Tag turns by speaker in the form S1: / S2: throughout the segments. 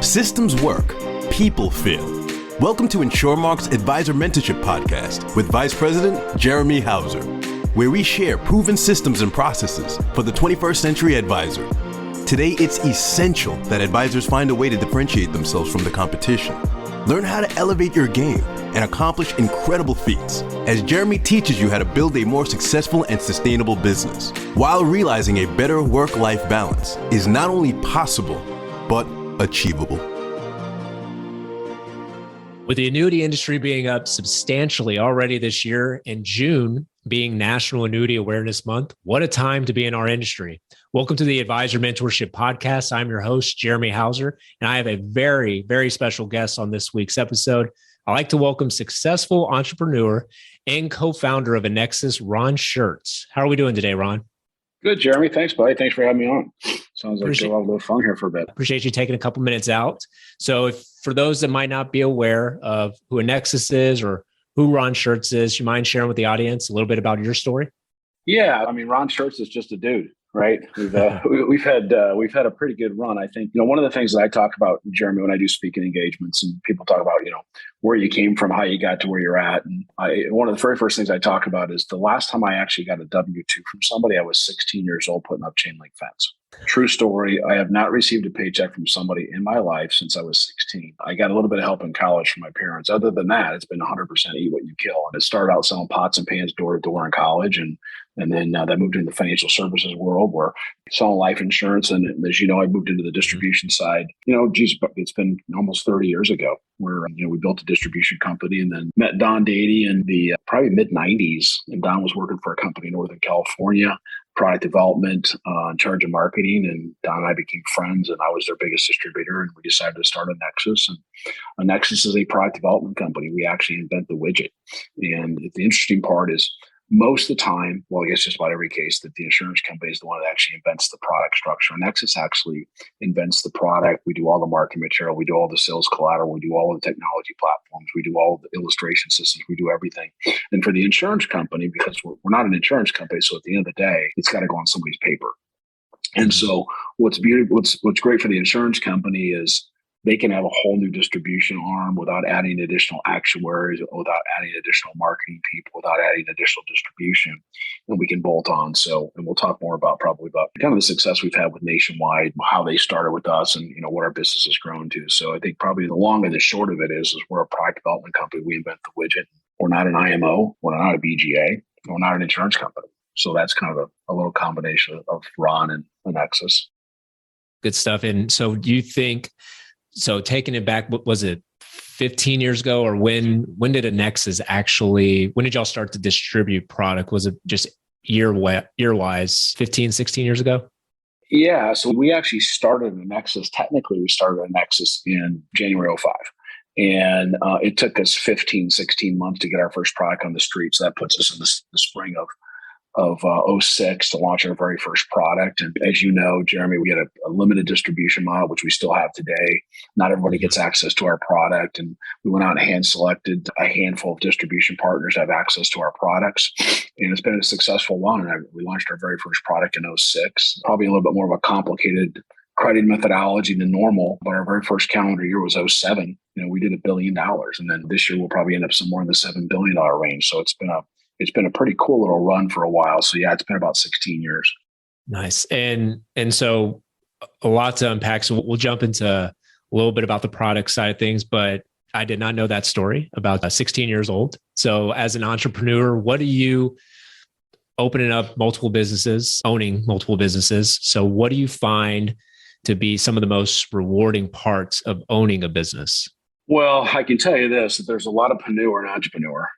S1: Systems work, people fail. Welcome to InsureMark's Advisor Mentorship Podcast with Vice President Jeremy Hauser, where we share proven systems and processes for the 21st century advisor. Today, it's essential that advisors find a way to differentiate themselves from the competition. Learn how to elevate your game and accomplish incredible feats as Jeremy teaches you how to build a more successful and sustainable business while realizing a better work-life balance is not only possible, but achievable.
S2: With the annuity industry being up substantially already this year and June being National Annuity Awareness Month, what a time to be in our industry. Welcome to the Advisor Mentorship Podcast. I'm your host, Jeremy Hauser, and I have a very, very special guest on this week's episode. I'd like to welcome successful entrepreneur and co-founder of Annexus, Ron Shurts. How are we doing today, Ron?
S3: Good, Jeremy. Thanks, buddy. Thanks for having me on. Sounds like we'll have a little fun here for a bit.
S2: Appreciate you taking a couple minutes out. So for those that might not be aware of who Annexus is or who Ron Shurts is, you mind sharing with the audience a little bit about your story?
S3: Yeah, I mean, Ron Shurts is just a dude, right? We've had a pretty good run. I think one of the things that I talk about, Jeremy, when I do speaking engagements, and people talk about where you came from, how you got to where you're at, and one of the very first things I talk about is the last time I actually got a W-2 from somebody, I was 16 years old putting up chain link fence. True story. I have not received a paycheck from somebody in my life since I was 16. I got a little bit of help in college from my parents. Other than that, it's been 100% eat what you kill. And it started out selling pots and pans door to door in college. And then that moved into the financial services world where selling life insurance. And as you know, I moved into the distribution side. It's been almost 30 years ago where we built a distribution company and then met Don Dady in the probably mid-90s. And Don was working for a company in Northern California, product development, in charge of marketing. And Don and I became friends and I was their biggest distributor. And we decided to start Annexus. And Annexus is a product development company. We actually invent the widget. And the interesting part is most of the time, well, I guess just about every case, that the insurance company is the one that actually invents the product structure. Annexus actually invents the product. We do all the marketing material. We do all the sales collateral. We do all of the technology platforms. We do all of the illustration systems. We do everything. And for the insurance company, because we're not an insurance company, so at the end of the day, it's got to go on somebody's paper. And so what's great for the insurance company is they can have a whole new distribution arm without adding additional actuaries, without adding additional marketing people, without adding additional distribution, and we can bolt on. So, and we'll talk more about kind of the success we've had with Nationwide, how they started with us, and what our business has grown to. So, I think probably the long and the short of it is we're a product development company. We invent the widget. We're not an IMO. We're not a BGA. We're not an insurance company. So that's kind of a little combination of Ron and Annexus.
S2: Good stuff. And so, do you think? So taking it back, what was it 15 years ago, or when did Annexus when did y'all start to distribute product? Was it just year-wise 15, 16 years ago?
S3: Yeah. So we actually started Annexus. Technically, we started Annexus in January 2005. And it took us 15, 16 months to get our first product on the street. So that puts us in the spring of 2006 to launch our very first product. And as you know, Jeremy, we had a limited distribution model, which we still have today. Not everybody gets access to our product. And we went out and hand selected a handful of distribution partners that have access to our products. And it's been a successful run. We launched our very first product in 2006, probably a little bit more of a complicated credit methodology than normal. But our very first calendar year was 2007. We did $1 billion. And then this year we'll probably end up somewhere in the $7 billion range. So it's been a pretty cool little run for a while. So yeah, it's been about 16 years.
S2: Nice. And so a lot to unpack. So we'll jump into a little bit about the product side of things, but I did not know that story about 16 years old. So as an entrepreneur, what do you opening up multiple businesses, owning multiple businesses? So what do you find to be some of the most rewarding parts of owning a business?
S3: Well, I can tell you this, that there's a lot of preneur and entrepreneur.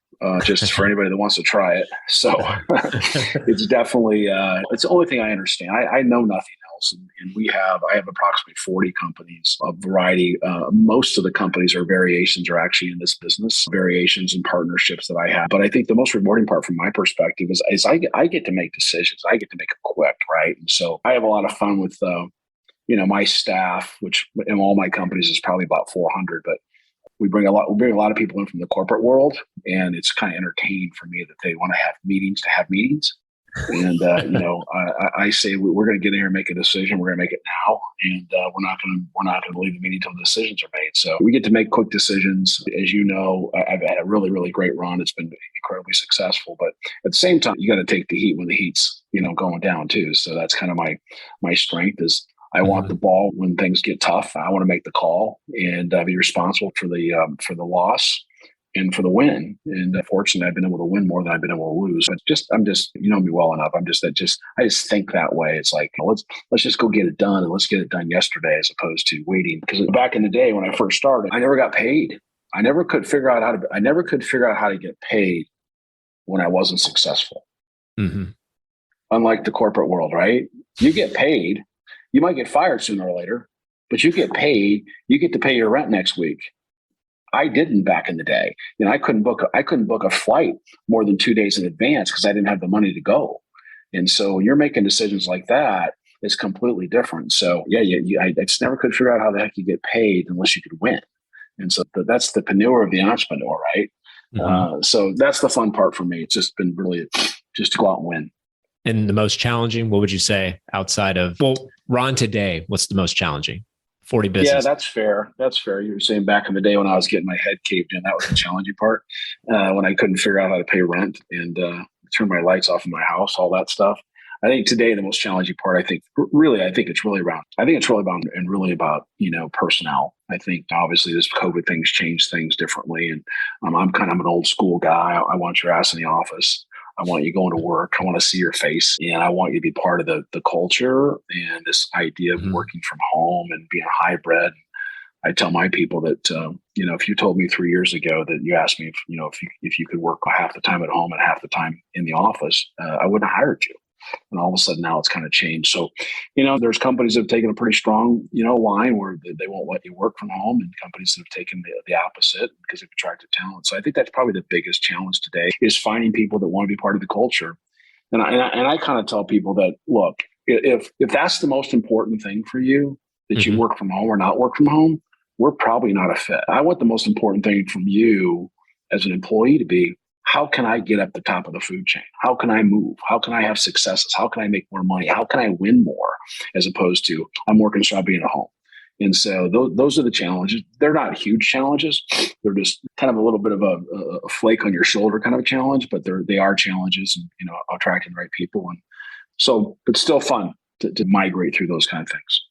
S3: Just for anybody that wants to try it. So it's definitely, it's the only thing I understand. I know nothing else. And I have approximately 40 companies of variety. Most of the companies or variations are actually in this business, variations and partnerships that I have. But I think the most rewarding part from my perspective is I get to make decisions. I get to make it quick, right? And so I have a lot of fun with, my staff, which in all my companies is probably about 400, but we bring a lot of people in from the corporate world, and it's kind of entertaining for me that they want to have meetings. And, I say we're going to get in here and make a decision. We're going to make it now. And we're not going to leave the meeting until the decisions are made. So we get to make quick decisions. As you know, I've had a really, really great run. It's been incredibly successful. But at the same time, you got to take the heat when the heat's, going down too. So that's kind of my strength is I want the ball when things get tough. I want to make the call and be responsible for the loss and for the win. And fortunately, I've been able to win more than I've been able to lose. I'm just, you know me well enough. I just think that way. It's like, let's just go get it done, and let's get it done yesterday as opposed to waiting. Because back in the day when I first started, I never got paid. I never could figure out how to get paid when I wasn't successful. Mm-hmm. Unlike the corporate world, right? You get paid. You might get fired sooner or later, but you get paid. You get to pay your rent next week. I didn't back in the day. I couldn't book a flight more than 2 days in advance because I didn't have the money to go. And so when you're making decisions like that, it's completely different. So I just never could figure out how the heck you get paid unless you could win. And so that's the panure of the entrepreneur, right? Mm-hmm. So that's the fun part for me. It's just been really just to go out and win.
S2: And the most challenging, what would you say outside of, Ron today, what's the most challenging? 40 business.
S3: Yeah, that's fair. You were saying back in the day when I was getting my head caved in, that was the challenging part. When I couldn't figure out how to pay rent and turn my lights off in my house, all that stuff. I think today the most challenging part, I think it's really about personnel. I think obviously this COVID thing's changed things differently, and I'm kind of an old school guy. I want your ass in the office. I want you going to work. I want to see your face, and I want you to be part of the culture and this idea of working from home and being hybrid. I tell my people that, if you told me 3 years ago that you asked me if you could work half the time at home and half the time in the office, I wouldn't have hired you. And all of a sudden now it's kind of changed. So, there's companies that have taken a pretty strong, line where they won't let you work from home, and companies that have taken the opposite because they've attracted talent. So I think that's probably the biggest challenge today is finding people that want to be part of the culture. And I kind of tell people that, look, if that's the most important thing for you, that you work from home or not work from home, we're probably not a fit. I want the most important thing from you as an employee to be, how can I get up the top of the food chain? How can I move? How can I have successes? How can I make more money? How can I win more? As opposed to I'm more concerned about being at home. And so those are the challenges. They're not huge challenges. They're just kind of a little bit of a flake on your shoulder kind of a challenge, but they are challenges, and attracting the right people. And so it's still fun to migrate through those kind of things.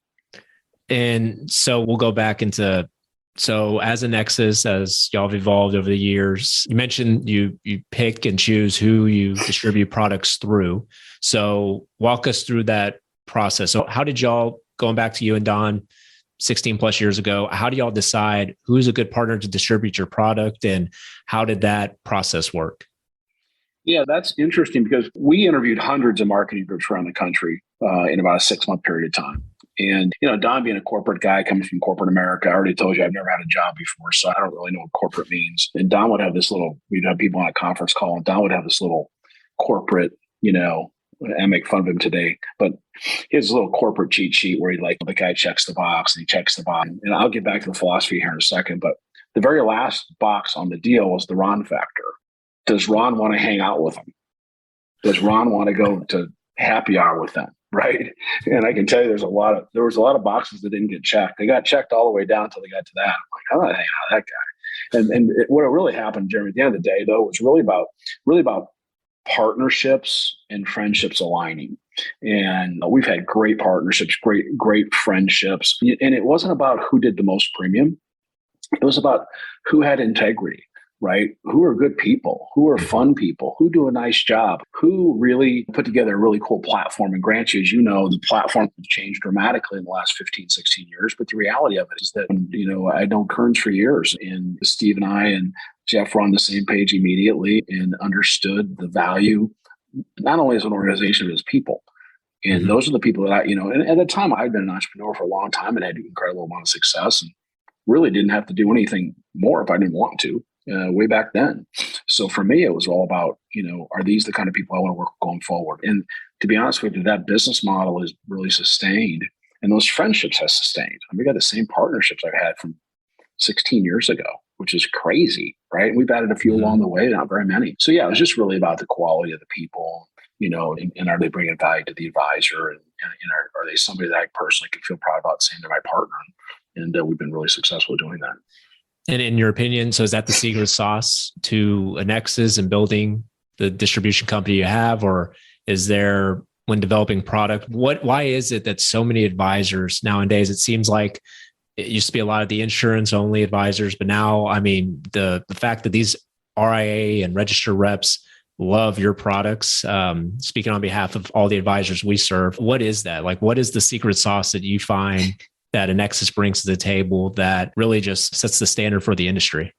S2: And so we'll go back into, so as Annexus, as y'all have evolved over the years, you mentioned you pick and choose who you distribute products through. So walk us through that process. So how did y'all, going back to you and Don, 16 plus years ago, how do y'all decide who's a good partner to distribute your product, and how did that process work?
S3: Yeah, that's interesting because we interviewed hundreds of marketing groups around the country in about a 6-month period of time. And, Don being a corporate guy coming from corporate America, I already told you I've never had a job before, so I don't really know what corporate means. And Don would have we'd have people on a conference call, and Don would have this little corporate, I make fun of him today, but his little corporate cheat sheet where the guy checks the box and he checks the box. And I'll get back to the philosophy here in a second, but the very last box on the deal was the Ron factor. Does Ron want to hang out with him? Does Ron want to go to happy hour with them? Right. And I can tell you there was a lot of boxes that didn't get checked. They got checked all the way down until they got to that. I'm like, I'm not hanging out with that guy. And what really happened, Jeremy, at the end of the day, though, was really about partnerships and friendships aligning. And we've had great partnerships, great friendships. And it wasn't about who did the most premium. It was about who had integrity, right? Who are good people, who are fun people, who do a nice job, who really put together a really cool platform. And grant you, as you know, the platform has changed dramatically in the last 15, 16 years. But the reality of it is that, I'd known Kearns for years, and Steve and I and Jeff were on the same page immediately and understood the value, not only as an organization, but as people. And those are the people that and at the time I'd been an entrepreneur for a long time and had an incredible amount of success and really didn't have to do anything more if I didn't want to. Way back then. So for me, it was all about, are these the kind of people I want to work with going forward? And to be honest with you, that business model is really sustained, and those friendships have sustained. We got the same partnerships I've had from 16 years ago, which is crazy, right? And we've added a few along the way, not very many. So yeah, it was just really about the quality of the people and are they bringing value to the advisor? And are they somebody that I personally could feel proud about saying they're my partner? And we've been really successful doing that.
S2: And in your opinion, so is that the secret sauce to Annexus and building the distribution company you have? Or is there, when developing product, why is it that so many advisors nowadays, it seems like it used to be a lot of the insurance only advisors, but now, I mean, the fact that these RIA and registered reps love your products, speaking on behalf of all the advisors we serve, what is that? Like, what is the secret sauce that you find that Annexus brings to the table that really just sets the standard for the industry?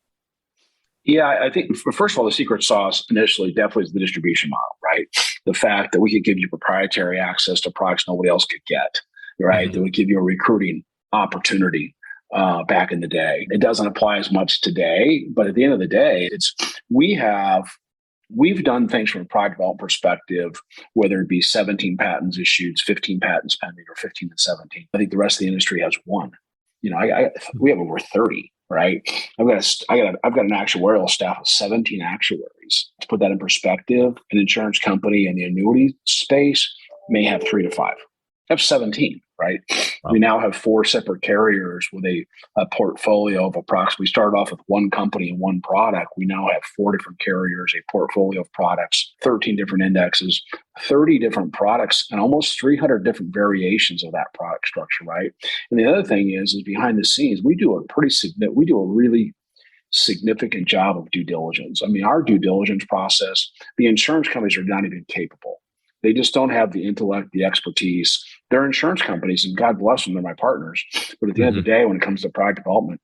S3: Yeah, I think, first of all, the secret sauce initially definitely is the distribution model, right? The fact that we could give you proprietary access to products nobody else could get, right?
S2: Mm-hmm.
S3: That would give you a recruiting opportunity back in the day. It doesn't apply as much today, but at the end of the day, we've done things from a product development perspective, whether it be 17 patents issued, 15 patents pending, or 15 and 17. I think the rest of the industry has one. We have over 30, right? I've got an actuarial staff of 17 actuaries. To put that in perspective, an insurance company in the annuity space may have 3 to 5. I have 17, right? Wow. We now have 4 separate carriers with a portfolio of approximately, we started off with one company and one product. We now have 4 different carriers, a portfolio of products, 13 different indexes, 30 different products, and almost 300 different variations of that product structure, right? And the other thing is behind the scenes, we do a really significant job of due diligence. I mean, our due diligence process, the insurance companies are not even capable. They just don't have the intellect, the expertise. They're insurance companies, and God bless them, they're my partners. But at the end of the day, when it comes to product development,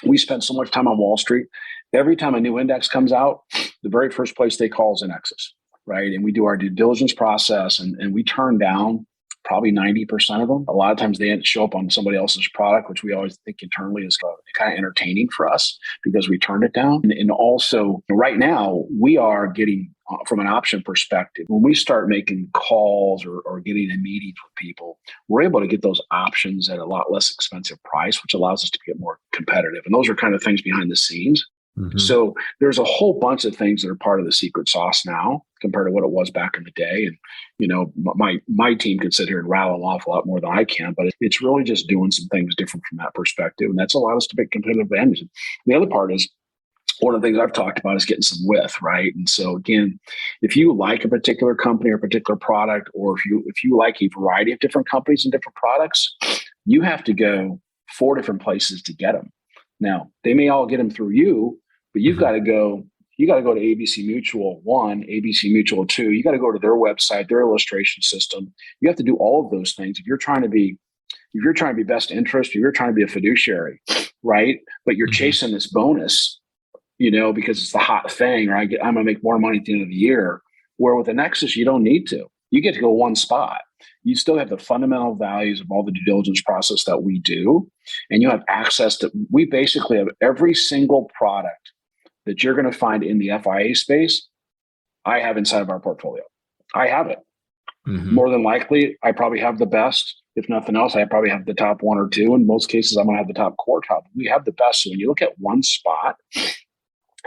S3: we spend so much time on Wall Street. Every time a new index comes out, the very first place they call is Annexus, right? And we do our due diligence process, and we turn down probably 90% of them. A lot of times they show up on somebody else's product, which we always think internally is kind of entertaining for us because we turned it down. And also right now we are getting, from an option perspective, when we start making calls or getting in meetings with people, we're able to get those options at a lot less expensive price, which allows us to get more competitive. And those are kind of things behind the scenes. Mm-hmm. So there's a whole bunch of things that are part of the secret sauce now compared to what it was back in the day. And, my team can sit here and rattle an awful lot more than I can, but it's really just doing some things different from that perspective. And that's allowed us to make competitive advantage. And the other part is, one of the things I've talked about is getting some width, right? And so again, if you like a particular company or a particular product, or if you like a variety of different companies and different products, you have to go 4 different places to get them. Now, they may all get them through you, but you've got to go. You got to go to ABC Mutual 1, ABC Mutual 2. You got to go to their website, their illustration system. You have to do all of those things if you're trying to be best interest, if you're trying to be a fiduciary, right? But you're chasing this bonus, because it's the hot thing, or I'm going to make more money at the end of the year. Where with Annexus, you don't need to. You get to go one spot. You still have the fundamental values of all the due diligence process that we do, and you have access to. We basically have every single product that you're going to find in the FIA space. I have inside of our portfolio. I have it. Mm-hmm. More than likely, I probably have the best. If nothing else, I probably have the top 1 or 2. In most cases, I'm going to have the top quartile. We have the best. So when you look at one spot,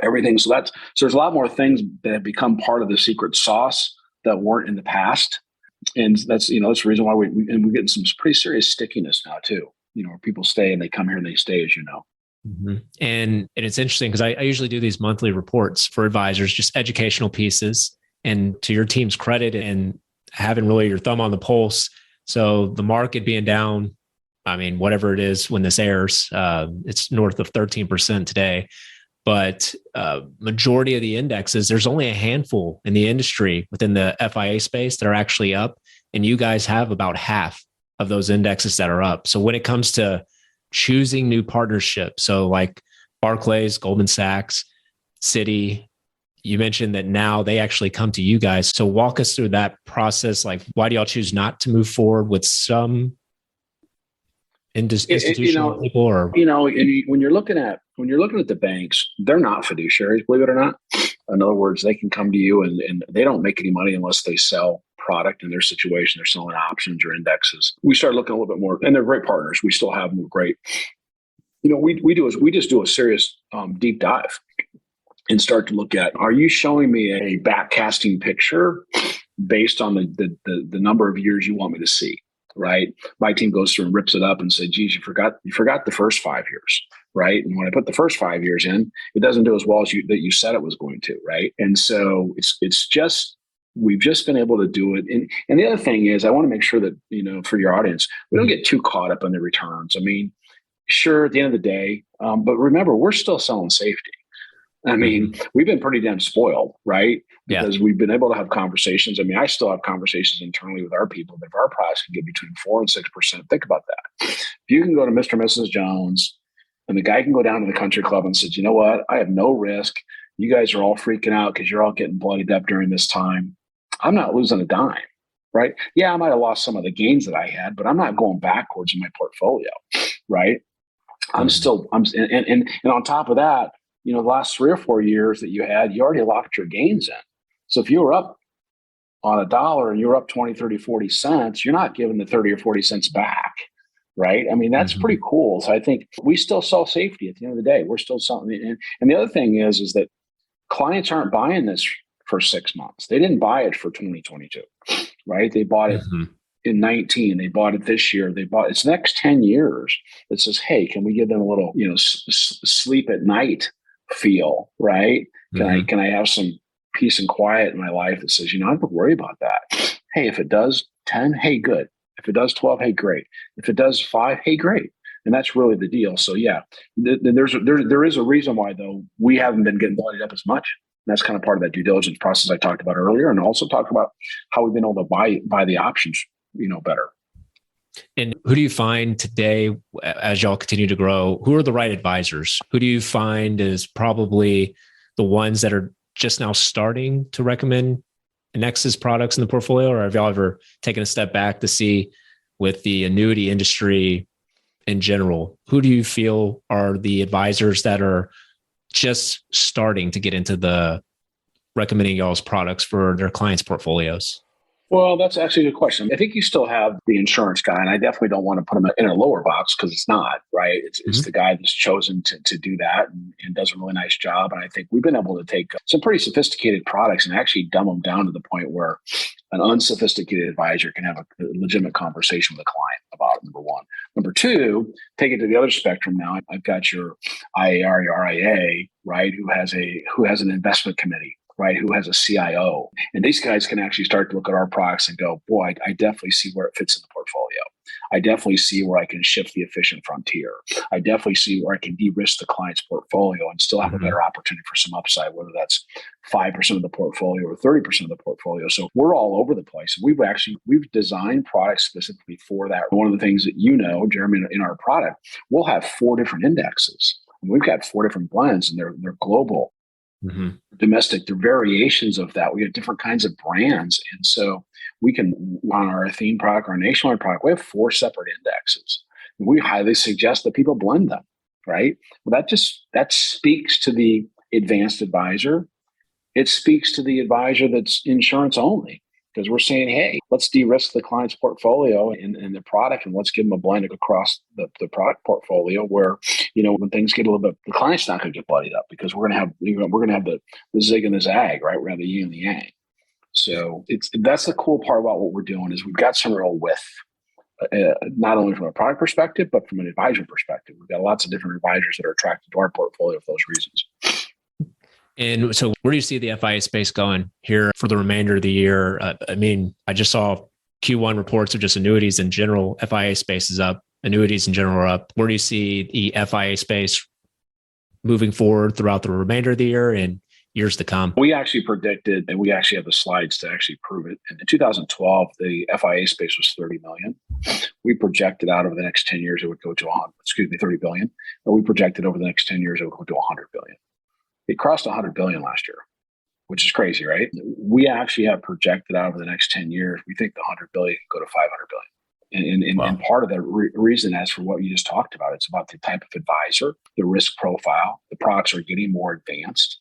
S3: everything. So there's a lot more things that have become part of the secret sauce that weren't in the past. And that's the reason why we're getting some pretty serious stickiness now too, where people stay and they come here and they stay, as you know.
S2: Mm-hmm. And it's interesting because I usually do these monthly reports for advisors, just educational pieces, and to your team's credit and having really your thumb on the pulse. So the market being down, I mean, whatever it is when this airs, it's north of 13% today. But majority of the indexes, there's only a handful in the industry within the FIA space that are actually up. And you guys have about half of those indexes that are up. So when it comes to choosing new partnerships, so like Barclays, Goldman Sachs, Citi, you mentioned that now they actually come to you guys. So walk us through that process. Like, why do y'all choose not to move forward with some institutional people? Or
S3: when you're looking at the banks, they're not fiduciaries, believe it or not. In other words, they can come to you and they don't make any money unless they sell product. In their situation, they're selling options or indexes. We started looking a little bit more, and they're great partners. We still have them. Great. We just do a serious deep dive and start to look at, are you showing me a backcasting picture based on the number of years you want me to see, right? My team goes through and rips it up and says, geez, you forgot the first 5 years, right? And when I put the first 5 years in, it doesn't do as well as you said it was going to, right? And so it's just, we've just been able to do it. And the other thing is, I want to make sure that, for your audience, we don't get too caught up in the returns. I mean, sure, at the end of the day, but remember, we're still selling safety. I mean, we've been pretty damn spoiled, right? Because we've been able to have conversations. I mean, I still have conversations internally with our people, but if our products can get between 4 and 6%, think about that. If you can go to Mr. and Mrs. Jones and the guy can go down to the country club and says, you know what, I have no risk. You guys are all freaking out because you're all getting bloodied up during this time. I'm not losing a dime, right? Yeah, I might have lost some of the gains that I had, but I'm not going backwards in my portfolio, right? I'm on top of that, the last 3 or 4 years that you already locked your gains in. So if you were up on $1 and you were up 20, 30, 40 cents, you're not giving the 30 or 40 cents back, right? I mean, that's pretty cool. So I think we still sell safety at the end of the day. We're still selling. And the other thing is that clients aren't buying this for 6 months. They didn't buy it for 2022, right? They bought it in 19. They bought it this year. It's the next 10 years. It says, hey, can we give them a little, sleep at night feel, right? Can I have some peace and quiet in my life that says, I don't worry about that. Hey, if it does 10, hey, good. If it does 12, hey, great. If it does 5, hey, great. And that's really the deal. So yeah, there is a reason why though we haven't been getting blooded up as much. And that's kind of part of that due diligence process I talked about earlier, and also talked about how we've been able to buy the options, better.
S2: And who do you find today, as y'all continue to grow, who are the right advisors? Who do you find is probably the ones that are just now starting to recommend Annexus products in the portfolio? Or have y'all ever taken a step back to see with the annuity industry in general, who do you feel are the advisors that are just starting to get into the recommending y'all's products for their clients' portfolios?
S3: Well, that's actually a good question. I think you still have the insurance guy, and I definitely don't want to put him in a lower box because it's not, right? It's the guy that's chosen to do that and does a really nice job. And I think we've been able to take some pretty sophisticated products and actually dumb them down to the point where an unsophisticated advisor can have a legitimate conversation with a client about it, number one. Number two, take it to the other spectrum now. I've got your IAR, your RIA, right, who has an investment committee, right, who has a CIO. And these guys can actually start to look at our products and go, boy, I definitely see where it fits in the portfolio. I definitely see where I can shift the efficient frontier. I definitely see where I can de-risk the client's portfolio and still have a better opportunity for some upside, whether that's 5% of the portfolio or 30% of the portfolio. So we're all over the place. We've designed products specifically for that. One of the things that Jeremy, in our product, we'll have 4 different indexes. And we've got 4 different blends, and they're global. Domestic, they're variations of that. We have different kinds of brands. And so we can, on our Athene product, our nationwide product, we have 4 separate indexes. And we highly suggest that people blend them, right? Well, that speaks to the advanced advisor. It speaks to the advisor that's insurance only, because we're saying, hey, let's de-risk the client's portfolio and the product, and let's give them a blend across the product portfolio where, when things get a little bit, the client's not going to get bloodied up because we're going to have the zig and the zag, right? We're going to have the yin and the yang. So that's the cool part about what we're doing is we've got some real width, not only from a product perspective, but from an advisor perspective. We've got lots of different advisors that are attracted to our portfolio for those reasons.
S2: And so where do you see the FIA space going here for the remainder of the year? I just saw Q1 reports of just annuities in general. FIA space is up. Annuities in general are up. Where do you see the FIA space moving forward throughout the remainder of the year and years to come?
S3: We actually predicted, and we actually have the slides to actually prove it. In 2012, the FIA space was 30 million. We projected out over the next 10 years, it would go to 30 billion. But we projected over the next 10 years, it would go to 100 billion. It crossed 100 billion last year, which is crazy, right? We actually have projected out over the next 10 years, we think the 100 billion can go to 500 billion. And part of the reason, as for what you just talked about, it's about the type of advisor, the risk profile. The products are getting more advanced.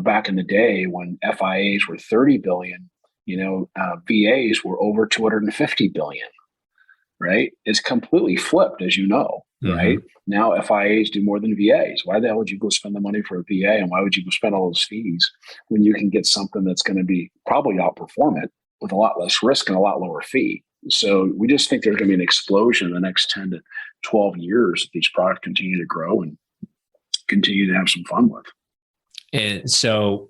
S3: Back in the day when FIAs were 30 billion, VAs were over 250 billion, right? It's completely flipped, as you know. Right? Now FIAs do more than VAs. Why the hell would you go spend the money for a VA? And why would you go spend all those fees when you can get something that's going to be probably outperform it with a lot less risk and a lot lower fee. So we just think there's going to be an explosion in the next 10 to 12 years if these products continue to grow and continue to have some fun with.
S2: And so,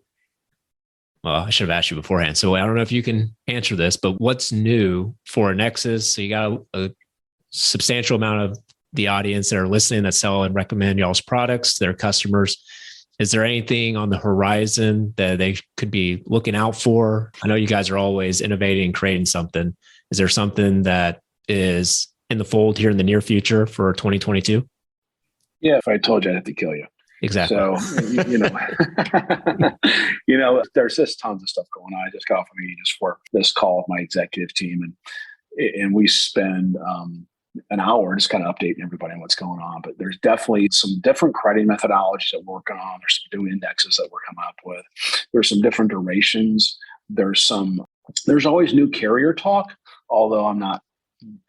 S2: well, I should have asked you beforehand. So I don't know if you can answer this, but what's new for Annexus? So you got a substantial amount of the audience that are listening that sell and recommend y'all's products, their customers. Is there anything on the horizon that they could be looking out for? I know you guys are always innovating and creating something. Is there something that is in the fold here in the near future for 2022?
S3: Yeah, if I told you, I'd have to kill you.
S2: Exactly.
S3: So, there's just tons of stuff going on. I just got off a meeting just for this call with my executive team, and we spend an hour just kind of updating everybody on what's going on. But there's definitely some different crediting methodologies that we're working on. There's some new indexes that we're coming up with. There's some different durations. There's always new carrier talk, although I'm not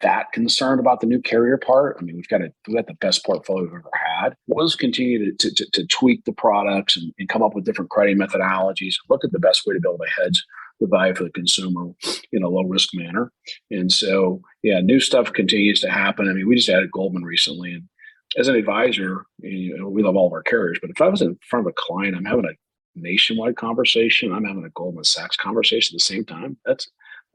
S3: that concerned about the new carrier part. I mean, we've got the best portfolio we've ever had. We'll just continue to tweak the products and come up with different crediting methodologies, look at the best way to be able to hedge the value for the consumer in a low risk manner. And so, yeah, new stuff continues to happen. I mean, we just added Goldman recently, and as an advisor, we love all of our carriers, but if I was in front of a client, I'm having a nationwide conversation, I'm having a Goldman Sachs conversation at the same time. That's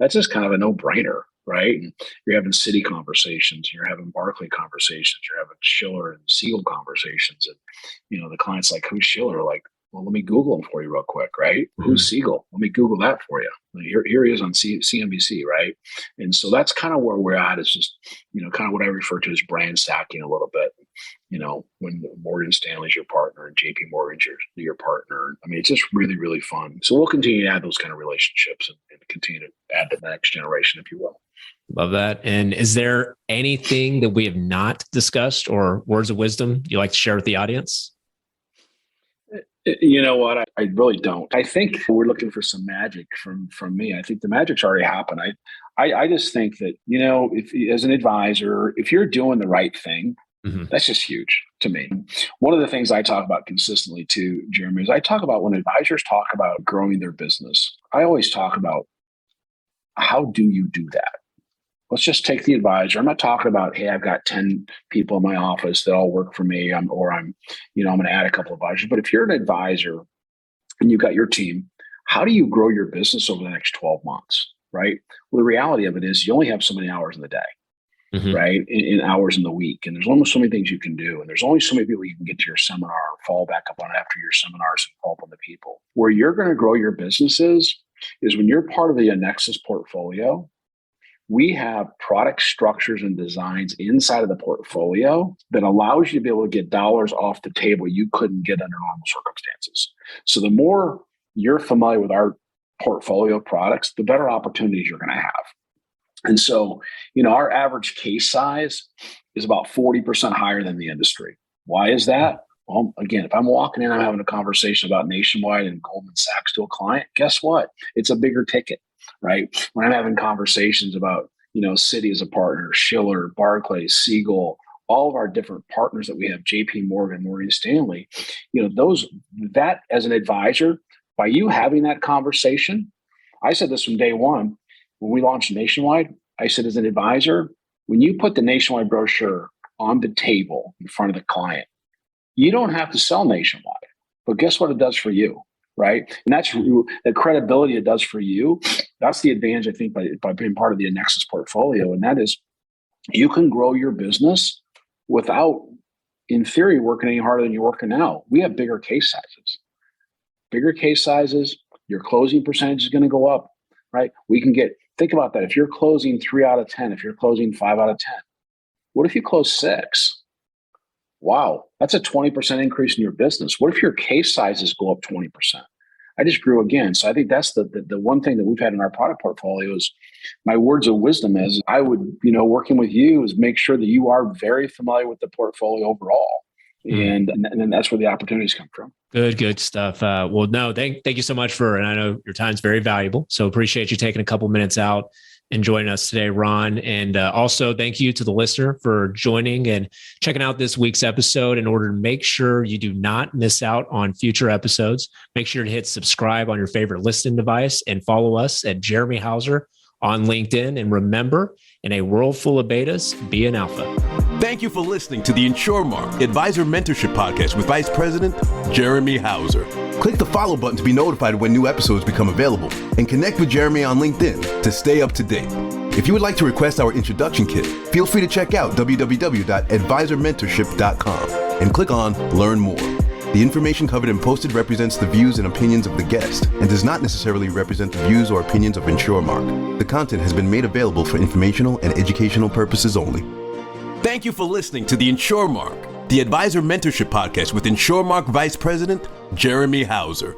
S3: just kind of a no-brainer, right? And you're having Citi conversations, you're having Barclay conversations, you're having Schiller and Siegel conversations, and the client's like, "Who's Schiller?" Like, well, let me Google him for you real quick, right? Mm-hmm. Who's Siegel? Let me Google that for you. Here he is on CNBC, right? And so that's kind of where we're at. It's just, kind of what I refer to as brand stacking a little bit. When Morgan Stanley's your partner and JP Morgan's your partner. I mean, it's just really, really fun. So we'll continue to add those kind of relationships and continue to add to the next generation, if you will.
S2: Love that. And is there anything that we have not discussed or words of wisdom you like to share with the audience?
S3: You know what? I really don't. I think we're looking for some magic from me. I think the magic's already happened. I just think that, if as an advisor, if you're doing the right thing, mm-hmm. That's just huge to me. One of the things I talk about consistently too, Jeremy, is I talk about when advisors talk about growing their business, I always talk about how do you do that? Let's just take the advisor. I'm not talking about, hey, I've got 10 people in my office that all work for me, I'm going to add a couple of advisors. But if you're an advisor and you've got your team, how do you grow your business over the next 12 months, right? Well, the reality of it is you only have so many hours in the day, mm-hmm. right? In hours in the week. And there's only so many things you can do. And there's only so many people you can get to your seminar, fall back up on after your seminars and follow up on the people. Where you're going to grow your businesses is when you're part of the Annexus portfolio. We have product structures and designs inside of the portfolio that allows you to be able to get dollars off the table you couldn't get under normal circumstances. So the more you're familiar with our portfolio of products, the better opportunities you're going to have. And so, our average case size is about 40% higher than the industry. Why is that? Well, again, if I'm walking in, I'm having a conversation about Nationwide and Goldman Sachs to a client, guess what? It's a bigger ticket. Right? When I'm having conversations about, Citi as a partner, Schiller, Barclays, Siegel, all of our different partners that we have, JP Morgan, Morgan Stanley, that as an advisor, by you having that conversation, I said this from day one, when we launched Nationwide, I said, as an advisor, when you put the Nationwide brochure on the table in front of the client, you don't have to sell Nationwide, but guess what it does for you? Right. And that's the credibility it does for you. That's the advantage, I think, by being part of the Annexus portfolio. And that is you can grow your business without, in theory, working any harder than you're working now. We have bigger case sizes. Bigger case sizes, your closing percentage is going to go up. Right. Think about that. If you're closing 3 out of 10, if you're closing 5 out of 10, what if you close 6? Wow, that's a 20% increase in your business. What if your case sizes go up 20%? I just grew again. So I think that's the one thing that we've had in our product portfolio is my words of wisdom is I would, working with you is make sure that you are very familiar with the portfolio overall. And then that's where the opportunities come from.
S2: Good stuff. Well, no, thank you so much and I know your time's very valuable. So appreciate you taking a couple minutes out and joining us today, Ron. And also thank you to the listener for joining and checking out this week's episode. In order to make sure you do not miss out on future episodes, make sure to hit subscribe on your favorite listening device and follow us at Jeremy Hauser on LinkedIn. And remember, in a world full of betas, be an alpha.
S1: Thank you for listening to the InsureMark Advisor Mentorship Podcast with Vice President Jeremy Hauser. Click the follow button to be notified when new episodes become available, and connect with Jeremy on LinkedIn to stay up to date. If you would like to request our introduction kit, feel free to check out www.advisormentorship.com and click on Learn More. The information covered and posted represents the views and opinions of the guest and does not necessarily represent the views or opinions of InsureMark. The content has been made available for informational and educational purposes only. Thank you for listening to the InsureMark, the Advisor Mentorship Podcast with InsureMark Vice President Jeremy Hauser.